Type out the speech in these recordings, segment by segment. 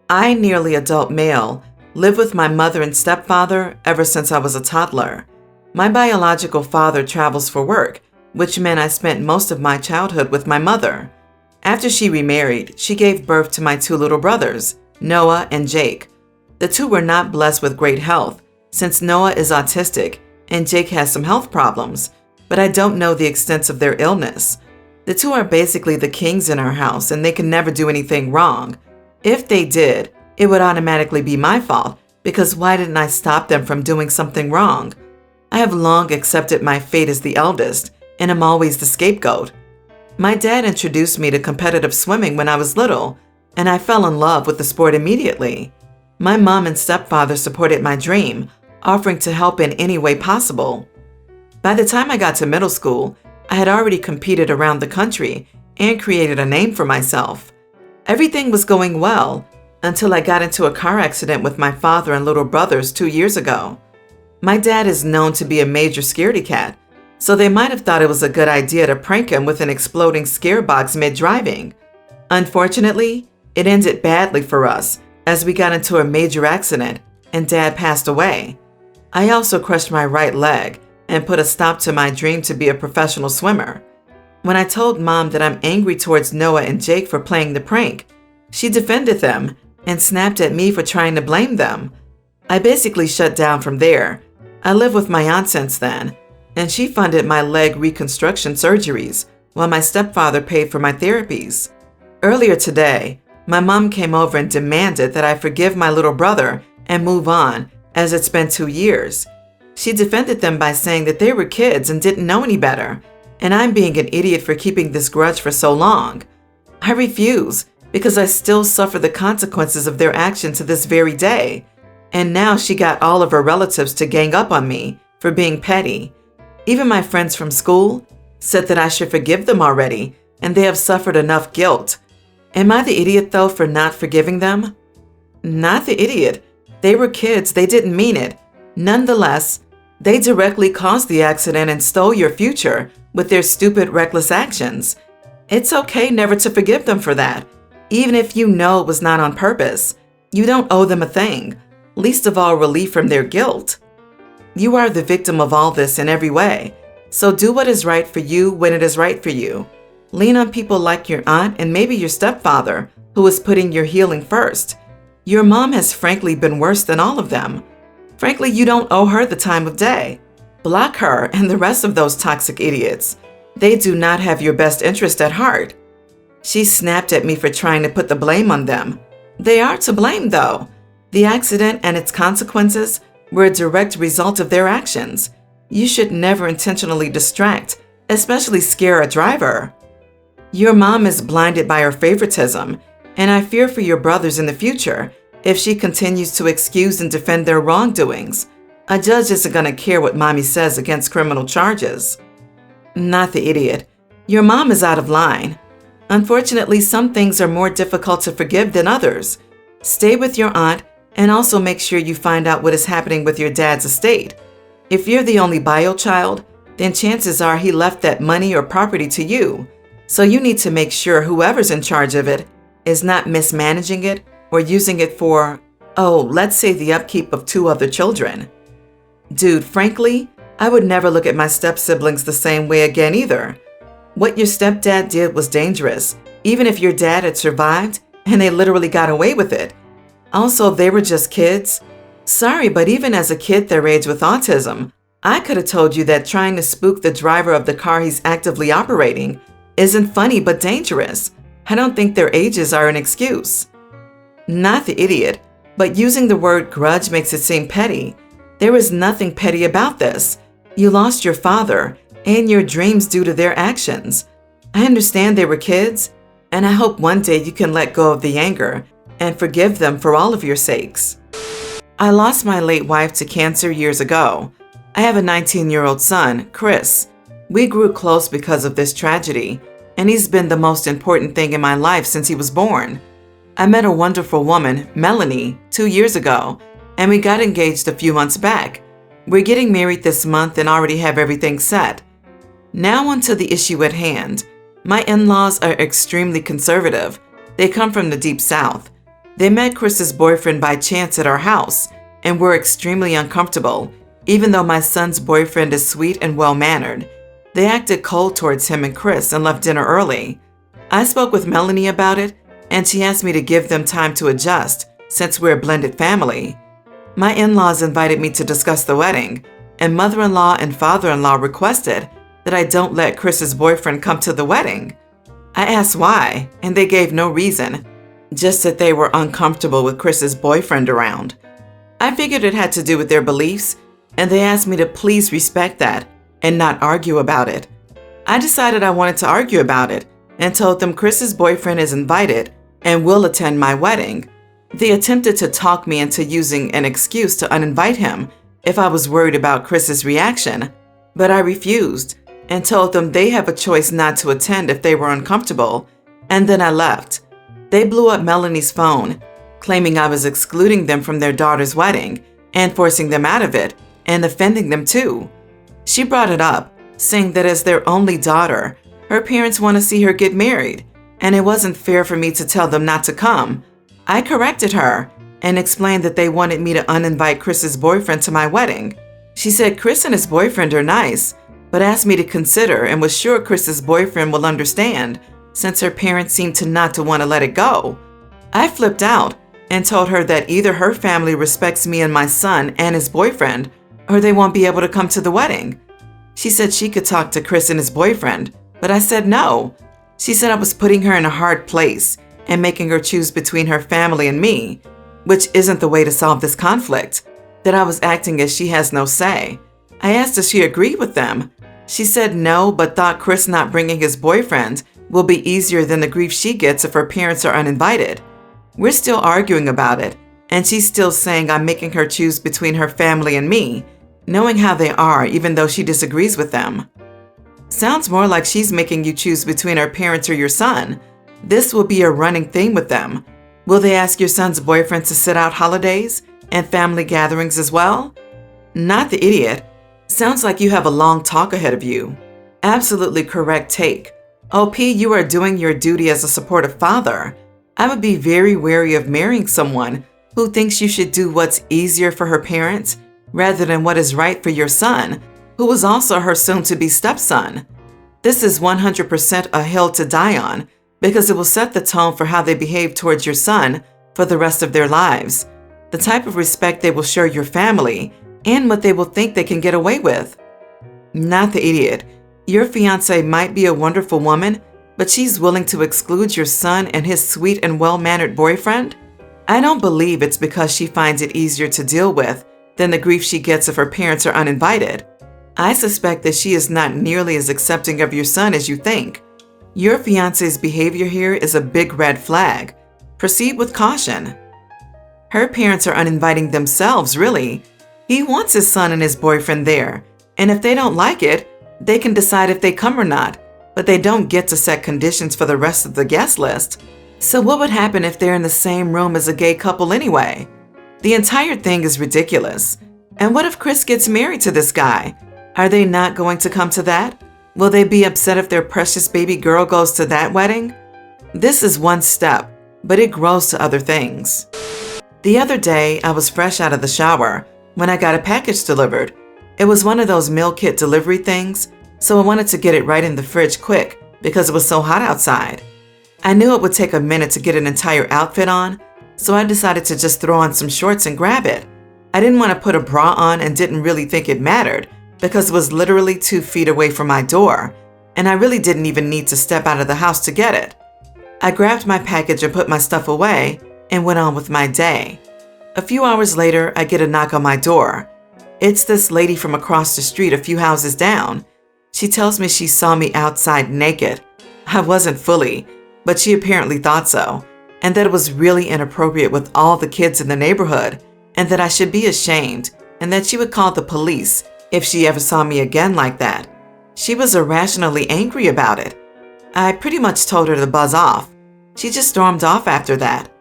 I, nearly adult male, live with my mother and stepfather ever since I was a toddler. My biological father travels for work, which meant I spent most of my childhood with my mother. After she remarried, she gave birth to my two little brothers, Noah and Jake. The two were not blessed with great health, since Noah is autistic and Jake has some health problems, but I don't know the extent of their illness. The two are basically the kings in our house, and they can never do anything wrong. If they did, it would automatically be my fault, because why didn't I stop them from doing something wrong? I have long accepted my fate as the eldest, and am always the scapegoat. My dad introduced me to competitive swimming when I was little, and I fell in love with the sport immediately. My mom and stepfather supported my dream, offering to help in any way possible. By the time I got to middle school, I had already competed around the country and created a name for myself. Everything was going well until I got into a car accident with my father and little brothers 2 years ago. My dad is known to be a major scaredy cat, so they might have thought it was a good idea to prank him with an exploding scare box mid-driving. Unfortunately, it ended badly for us as we got into a major accident and Dad passed away. I also crushed my right leg and put a stop to my dream to be a professional swimmer. When I told Mom that I'm angry towards Noah and Jake for playing the prank, she defended them and snapped at me for trying to blame them. I basically shut down from there. I live with my aunt since then, and she funded my leg reconstruction surgeries while my stepfather paid for my therapies. Earlier today, my mom came over and demanded that I forgive my little brother and move on, as it's been 2 years. She defended them by saying that they were kids and didn't know any better, and I'm being an idiot for keeping this grudge for so long. I refuse, because I still suffer the consequences of their action to this very day. And now she got all of her relatives to gang up on me for being petty. Even my friends from school said that I should forgive them already, and they have suffered enough guilt. Am I the idiot, though, for not forgiving them? Not the idiot. They were kids, they didn't mean it. Nonetheless, they directly caused the accident and stole your future with their stupid, reckless actions. It's okay never to forgive them for that, even if you know it was not on purpose. You don't owe them a thing, least of all relief from their guilt. You are the victim of all this in every way, so do what is right for you when it is right for you. Lean on people like your aunt and maybe your stepfather, who is putting your healing first. Your mom has frankly been worse than all of them. Frankly, you don't owe her the time of day. Block her and the rest of those toxic idiots. They do not have your best interest at heart. She snapped at me for trying to put the blame on them. They are to blame, though. The accident and its consequences were a direct result of their actions. You should never intentionally distract, especially scare a driver. Your mom is blinded by her favoritism, and I fear for your brothers in the future if she continues to excuse and defend their wrongdoings. A judge isn't going to care what mommy says against criminal charges. Not the idiot. Your mom is out of line. Unfortunately, some things are more difficult to forgive than others. Stay with your aunt and also make sure you find out what is happening with your dad's estate. If you're the only bio child, then chances are he left that money or property to you. So you need to make sure whoever's in charge of it is not mismanaging it or using it for, let's say the upkeep of 2 other children. Dude, frankly, I would never look at my step-siblings the same way again either. What your stepdad did was dangerous, even if your dad had survived and they literally got away with it. Also, they were just kids. Sorry, but even as a kid their age with autism, I could have told you that trying to spook the driver of the car he's actively operating isn't funny but dangerous. I don't think their ages are an excuse. Not the idiot, but using the word grudge makes it seem petty. There is nothing petty about this. You lost your father and your dreams due to their actions. I understand they were kids, and I hope one day you can let go of the anger and forgive them for all of your sakes. I lost my late wife to cancer years ago. I have a 19-year-old son, Chris. We grew close because of this tragedy, and he's been the most important thing in my life since he was born. I met a wonderful woman, Melanie, 2 years ago, and we got engaged a few months back. We're getting married this month and already have everything set. Now on to the issue at hand. My in-laws are extremely conservative. They come from the deep south. They met Chris's boyfriend by chance at our house and were extremely uncomfortable, even though my son's boyfriend is sweet and well-mannered. They acted cold towards him and Chris and left dinner early. I spoke with Melanie about it, and she asked me to give them time to adjust since we're a blended family. My in-laws invited me to discuss the wedding, and mother-in-law and father-in-law requested that I don't let Chris's boyfriend come to the wedding. I asked why, and they gave no reason, just that they were uncomfortable with Chris's boyfriend around. I figured it had to do with their beliefs, and they asked me to please respect that and not argue about it. I decided I wanted to argue about it and told them Chris's boyfriend is invited and will attend my wedding. They attempted to talk me into using an excuse to uninvite him if I was worried about Chris's reaction, but I refused and told them they have a choice not to attend if they were uncomfortable, and then I left. They blew up Melanie's phone, claiming I was excluding them from their daughter's wedding and forcing them out of it and offending them too. She brought it up, saying that as their only daughter, her parents want to see her get married, and it wasn't fair for me to tell them not to come. I corrected her and explained that they wanted me to uninvite Chris's boyfriend to my wedding. She said Chris and his boyfriend are nice, but asked me to consider and was sure Chris's boyfriend will understand since her parents seemed to not to want to let it go. I flipped out and told her that either her family respects me and my son and his boyfriend, or they won't be able to come to the wedding. She said she could talk to Chris and his boyfriend, but I said no. She said I was putting her in a hard place and making her choose between her family and me, which isn't the way to solve this conflict, that I was acting as she has no say. I asked if she agreed with them. She said no, but thought Chris not bringing his boyfriend will be easier than the grief she gets if her parents are uninvited. We're still arguing about it, and she's still saying I'm making her choose between her family and me, knowing how they are even though she disagrees with them. Sounds more like she's making you choose between her parents or your son. This will be a running theme with them. Will they ask your son's boyfriend to sit out holidays and family gatherings as well? Not the idiot. Sounds like you have a long talk ahead of you. Absolutely correct take. OP, you are doing your duty as a supportive father. I would be very wary of marrying someone who thinks you should do what's easier for her parents rather than what is right for your son, who is also her soon-to-be stepson. This is 100% a hill to die on because it will set the tone for how they behave towards your son for the rest of their lives, the type of respect they will show your family, and what they will think they can get away with. Not the idiot. Your fiance might be a wonderful woman, but she's willing to exclude your son and his sweet and well-mannered boyfriend? I don't believe it's because she finds it easier to deal with than the grief she gets if her parents are uninvited. I suspect that she is not nearly as accepting of your son as you think. Your fiance's behavior here is a big red flag. Proceed with caution. Her parents are uninviting themselves, really. He wants his son and his boyfriend there, and if they don't like it, they can decide if they come or not, but they don't get to set conditions for the rest of the guest list. So what would happen if they're in the same room as a gay couple anyway? The entire thing is ridiculous. And what if Chris gets married to this guy? Are they not going to come to that? Will they be upset if their precious baby girl goes to that wedding? This is one step, but it grows to other things. The other day, I was fresh out of the shower when I got a package delivered. It was one of those meal kit delivery things, so I wanted to get it right in the fridge quick because it was so hot outside. I knew it would take a minute to get an entire outfit on, so I decided to just throw on some shorts and grab it. I didn't want to put a bra on and didn't really think it mattered because it was literally 2 feet away from my door, and I really didn't even need to step out of the house to get it. I grabbed my package and put my stuff away and went on with my day. A few hours later, I get a knock on my door. It's this lady from across the street a few houses down. She tells me she saw me outside naked. I wasn't fully, but she apparently thought so, and that it was really inappropriate with all the kids in the neighborhood, and that I should be ashamed, and that she would call the police if she ever saw me again like that. She was irrationally angry about it. I pretty much told her to buzz off. She just stormed off after that.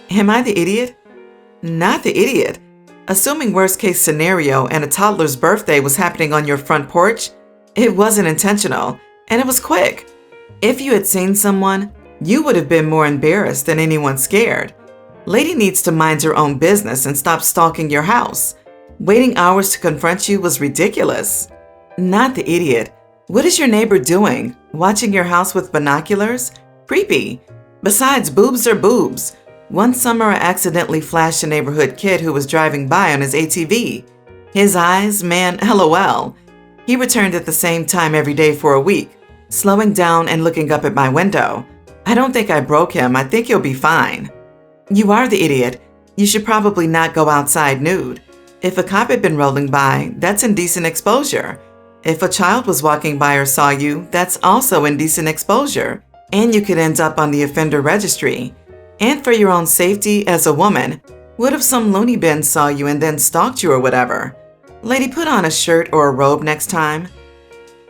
Am I the idiot? Not the idiot. Assuming worst case scenario and a toddler's birthday was happening on your front porch, it wasn't intentional, and it was quick. If you had seen someone, you would have been more embarrassed than anyone scared. Lady needs to mind her own business and stop stalking your house. Waiting hours to confront you was ridiculous. Not the idiot. What is your neighbor doing? Watching your house with binoculars? Creepy. Besides, boobs are boobs. One summer, I accidentally flashed a neighborhood kid who was driving by on his ATV. His eyes, man, LOL. He returned at the same time every day for a week, slowing down and looking up at my window. I don't think I broke him. I think he'll be fine. You are the idiot. You should probably not go outside nude. If a cop had been rolling by, that's indecent exposure. If a child was walking by or saw you, that's also indecent exposure. And you could end up on the offender registry. And for your own safety as a woman, what if some loony bin saw you and then stalked you or whatever? Lady, put on a shirt or a robe next time.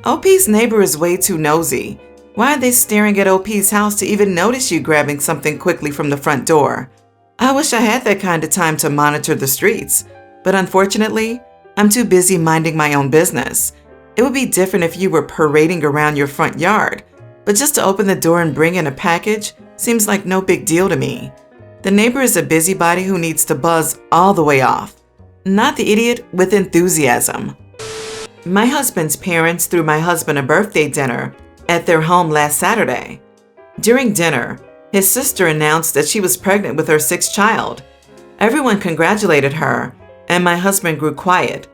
OP's neighbor is way too nosy. Why are they staring at OP's house to even notice you grabbing something quickly from the front door? I wish I had that kind of time to monitor the streets, but unfortunately, I'm too busy minding my own business. It would be different if you were parading around your front yard, but just to open the door and bring in a package seems like no big deal to me. The neighbor is a busybody who needs to buzz all the way off. Not the idiot with enthusiasm. My husband's parents threw my husband a birthday dinner at their home last Saturday. During dinner, his sister announced that she was pregnant with her sixth child. Everyone congratulated her, and my husband grew quiet.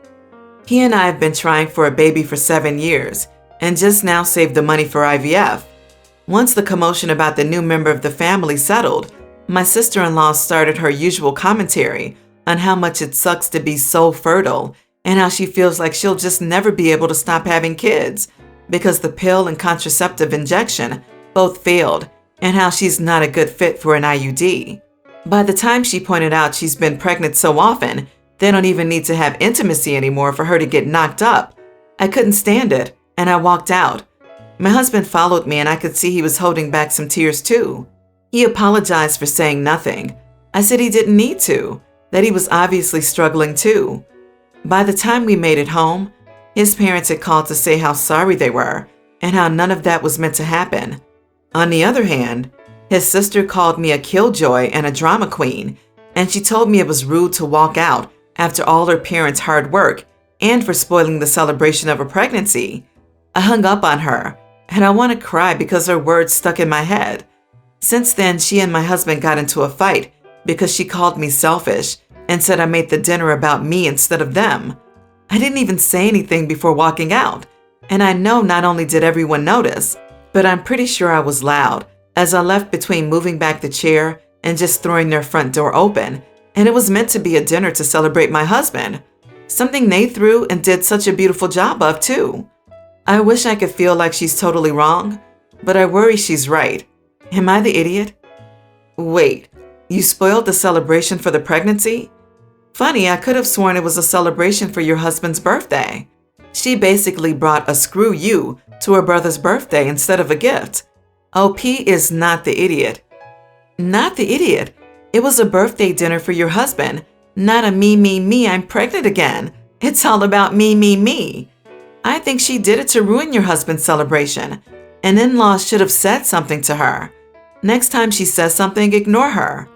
He and I have been trying for a baby for 7 years and just now saved the money for IVF. Once the commotion about the new member of the family settled, my sister-in-law started her usual commentary on how much it sucks to be so fertile and how she feels like she'll just never be able to stop having kids because the pill and contraceptive injection both failed and how she's not a good fit for an IUD. By the time she pointed out she's been pregnant so often, they don't even need to have intimacy anymore for her to get knocked up. I couldn't stand it, and I walked out. My husband followed me, and I could see he was holding back some tears too. He apologized for saying nothing. I said he didn't need to, that he was obviously struggling too. By the time we made it home, his parents had called to say how sorry they were and how none of that was meant to happen. On the other hand, his sister called me a killjoy and a drama queen, and she told me it was rude to walk out after all her parents' hard work and for spoiling the celebration of a pregnancy. I hung up on her, and I want to cry because her words stuck in my head. Since then, she and my husband got into a fight because she called me selfish and said I made the dinner about me instead of them. I didn't even say anything before walking out, and I know not only did everyone notice, but I'm pretty sure I was loud as I left between moving back the chair and just throwing their front door open, and it was meant to be a dinner to celebrate my husband, something they threw and did such a beautiful job of too. I wish I could feel like she's totally wrong, but I worry she's right. Am I the idiot? Wait, you spoiled the celebration for the pregnancy? Funny, I could have sworn it was a celebration for your husband's birthday. She basically brought a screw you to her brother's birthday instead of a gift. OP is not the idiot. Not the idiot. It was a birthday dinner for your husband, not a me, I'm pregnant again. It's all about me. I think she did it to ruin your husband's celebration. An in-law should have said something to her. Next time she says something, ignore her.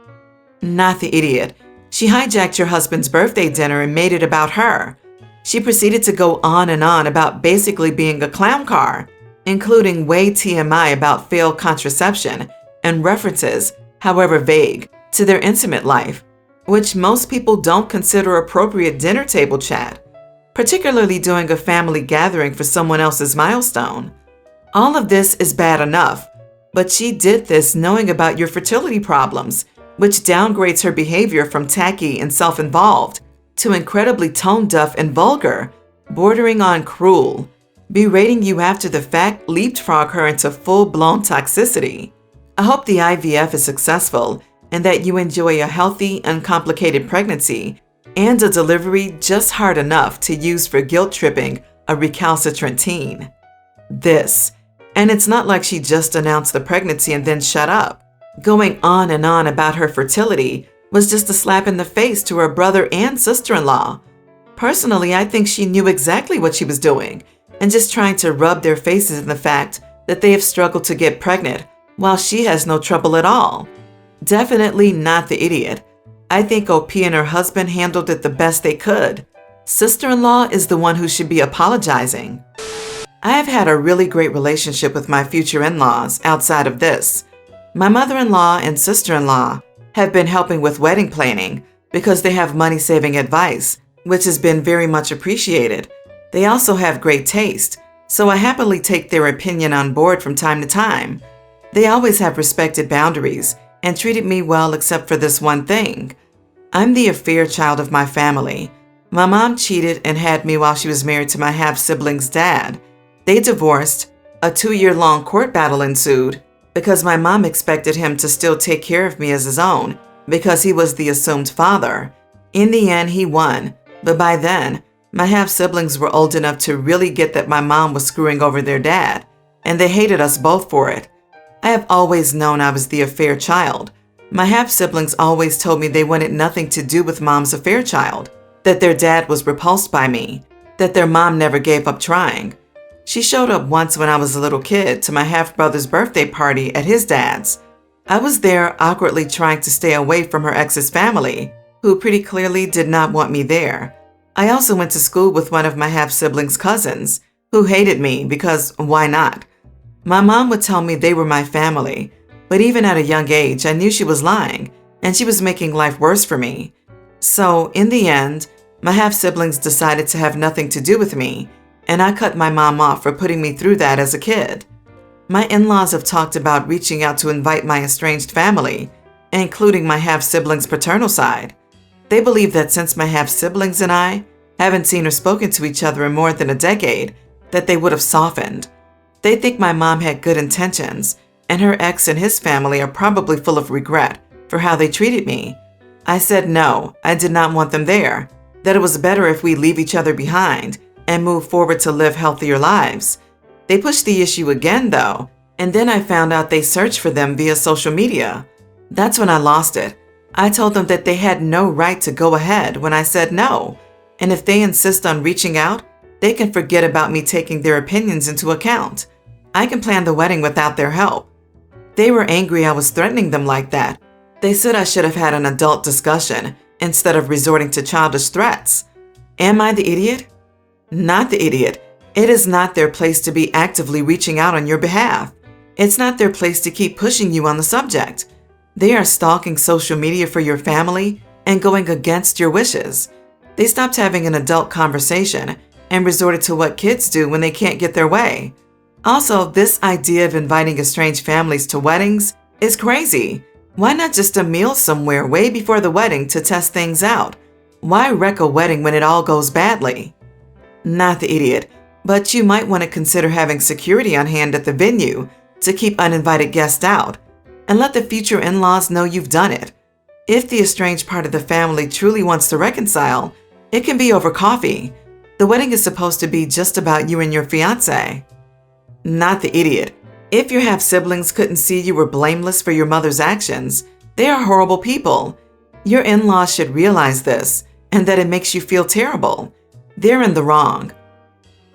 Not the idiot. She hijacked your husband's birthday dinner and made it about her. She proceeded to go on and on about basically being a clown car, including way TMI about failed contraception and references, however vague, to their intimate life, which most people don't consider appropriate dinner table chat, particularly during a family gathering for someone else's milestone. All of this is bad enough, but she did this knowing about your fertility problems, which downgrades her behavior from tacky and self-involved to incredibly tone-deaf and vulgar, bordering on cruel. Berating you after the fact leapfrog her into full-blown toxicity. I hope the IVF is successful and that you enjoy a healthy, uncomplicated pregnancy and a delivery just hard enough to use for guilt-tripping a recalcitrant teen. And it's not like she just announced the pregnancy and then shut up. Going on and on about her fertility was just a slap in the face to her brother and sister-in-law. Personally, I think she knew exactly what she was doing and just trying to rub their faces in the fact that they have struggled to get pregnant while she has no trouble at all. Definitely not the idiot. I think OP and her husband handled it the best they could. Sister-in-law is the one who should be apologizing. I have had a really great relationship with my future in-laws outside of this. My mother-in-law and sister-in-law have been helping with wedding planning because they have money-saving advice, which has been very much appreciated. They also have great taste, so I happily take their opinion on board from time to time. They always have respected boundaries and treated me well except for this one thing. I'm the affair child of my family. My mom cheated and had me while she was married to my half-sibling's dad. They divorced. A 2-year-long court battle ensued because my mom expected him to still take care of me as his own because he was the assumed father. In the end, he won, but by then, my half-siblings were old enough to really get that my mom was screwing over their dad, and they hated us both for it. I have always known I was the affair child. My half-siblings always told me they wanted nothing to do with mom's affair child, that their dad was repulsed by me, that their mom never gave up trying. She showed up once when I was a little kid to my half-brother's birthday party at his dad's. I was there awkwardly trying to stay away from her ex's family, who pretty clearly did not want me there. I also went to school with one of my half-siblings' cousins, who hated me because why not? My mom would tell me they were my family, but even at a young age, I knew she was lying, and she was making life worse for me. So, in the end, my half-siblings decided to have nothing to do with me, and I cut my mom off for putting me through that as a kid. My in-laws have talked about reaching out to invite my estranged family, including my half-siblings' paternal side. They believe that since my half-siblings and I haven't seen or spoken to each other in more than a decade, that they would have softened. They think my mom had good intentions, and her ex and his family are probably full of regret for how they treated me. I said no, I did not want them there, that it was better if we leave each other behind and move forward to live healthier lives. They pushed the issue again though, and then I found out they searched for them via social media. That's when I lost it. I told them that they had no right to go ahead when I said no, and if they insist on reaching out, they can forget about me taking their opinions into account. I can plan the wedding without their help. They were angry I was threatening them like that. They said I should have had an adult discussion instead of resorting to childish threats. Am I the idiot? Not the idiot. It is not their place to be actively reaching out on your behalf. It's not their place to keep pushing you on the subject. They are stalking social media for your family and going against your wishes. They stopped having an adult conversation and resorted to what kids do when they can't get their way. Also, this idea of inviting estranged families to weddings is crazy. Why not just a meal somewhere way before the wedding to test things out? Why wreck a wedding when it all goes badly? Not the idiot, but you might want to consider having security on hand at the venue to keep uninvited guests out, and let the future in-laws know you've done it. If the estranged part of the family truly wants to reconcile, it can be over coffee. The wedding is supposed to be just about you and your fiancé. Not the idiot. If your half-siblings couldn't see you were blameless for your mother's actions, they are horrible people. Your in-laws should realize this, and that it makes you feel terrible. They're in the wrong.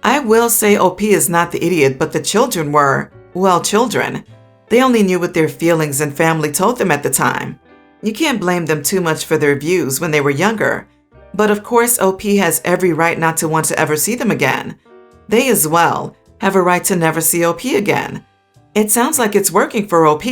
I will say OP is not the idiot, but the children were, well, children. They only knew what their feelings and family told them at the time. You can't blame them too much for their views when they were younger. But of course, OP has every right not to want to ever see them again. They as well have a right to never see OP again. It sounds like it's working for OP.